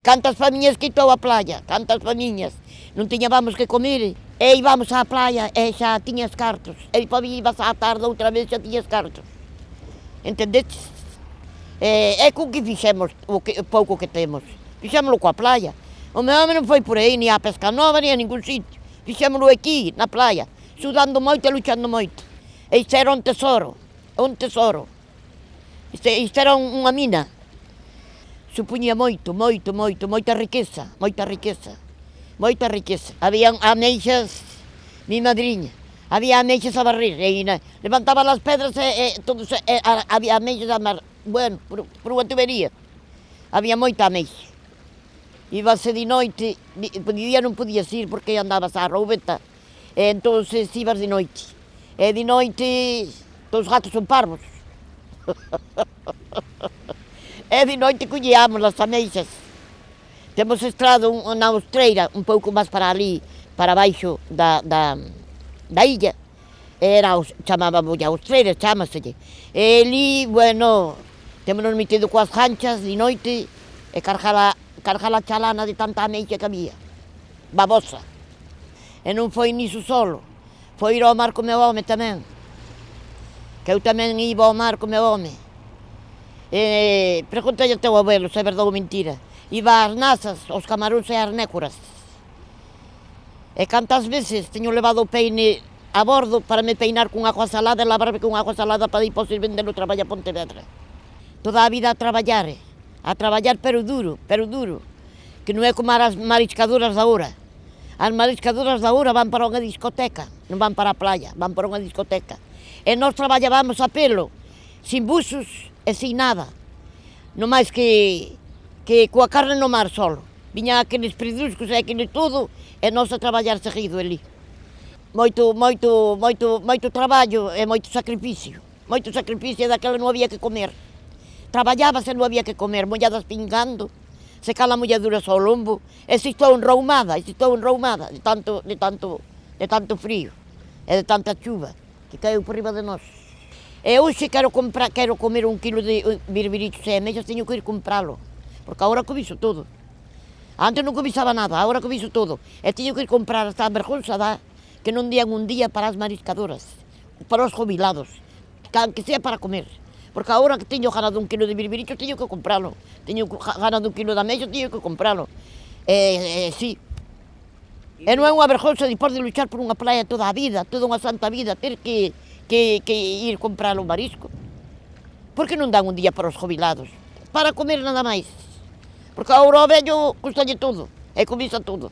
Cantas famiñas quitou a playa, cantas famiñas. Non tiñábamos que comer, e íbamos á playa e xa tiñas cartos. E depois ibas á tarde outra vez xa tiñas cartos. Entendeches? É co que fixemos o pouco que temos. Fixémolo coa playa. O meu home non foi por aí, ni á Pesca Nova, ni a ningún sitio. Fixémolo aquí, na playa, sudando moito e luchando moito. E isto era un tesoro, un tesoro. Isto era unha mina. Supuñía moita riqueza, moita riqueza. Moita riqueza. Había ameixas, mi madriña, había ameixas a barrir, e levantaban as pedras e todos, había ameixas a mar, bueno, por unha tubería. Había moita ameixa. Ibase de noite, de día non podías ir porque andabas á roubeta, e entonces ibas de noite. E de noite, os gatos son parvos. E de noite collíamos as ameixas. Temos estrado na Austreira, un pouco máis para ali, para baixo da illa. Chamábamos a Austreira, chámaselle. E ali, bueno, témonos metido coas ganchas de noite e cargar a chalana de tanta ameixa que había. Babosa. E non foi niso solo, foi ir ao mar co meu home tamén. Que eu tamén iba ao mar co meu home. Pregúntalle ao teu abuelo se é verdade ou mentira. Iba ás nasas, aos camaróns e ás nécoras. E cantas veces teño levado o peine a bordo para me peinar con agua salada e lavarme con agua salada para depois ir vendelo traballa a Pontevedra. Toda a vida a traballar pero duro, que non é como as mariscadoras da hora. As mariscadoras da hora van para unha discoteca, non van para a playa, van para unha discoteca. E nós traballábamos a pelo, sin buxos e sin nada. Non máis que coa carne no mar solo. Viñan aqueles predruscos e aquele todo, e nós a traballar seguido ali. Moito traballo e moito sacrificio. Moito sacrificio, daquela non había que comer. Traballábase e non había que comer, molladas pingando, secar a molladura ao lombo, e se estou enroumada, de tanto frío, e de tanta chuva, que caeu por riba de nós. E hoxe quero comer 1 kilo de birbirichos e ameixas, teño que ir compralo, porque agora comiso todo. Antes non comisaba nada, agora comiso todo. E teño que ir comprar, hasta a vergonza dá, que non dían un día para as mariscadoras, para os jubilados, que sea para comer. Porque agora que teño ganado 1 kilo de birbirichos, teño que compralo. Teño ganado 1 kilo de ameixas, teño que compralo. Sí. E non é unha vergonza depois de luchar por unha playa toda a vida, toda unha santa vida, ter que ir comprar o marisco. Por que non dan un día para os jubilados? Para comer nada máis. Porque agora o vello custalle todo, e comisa todo.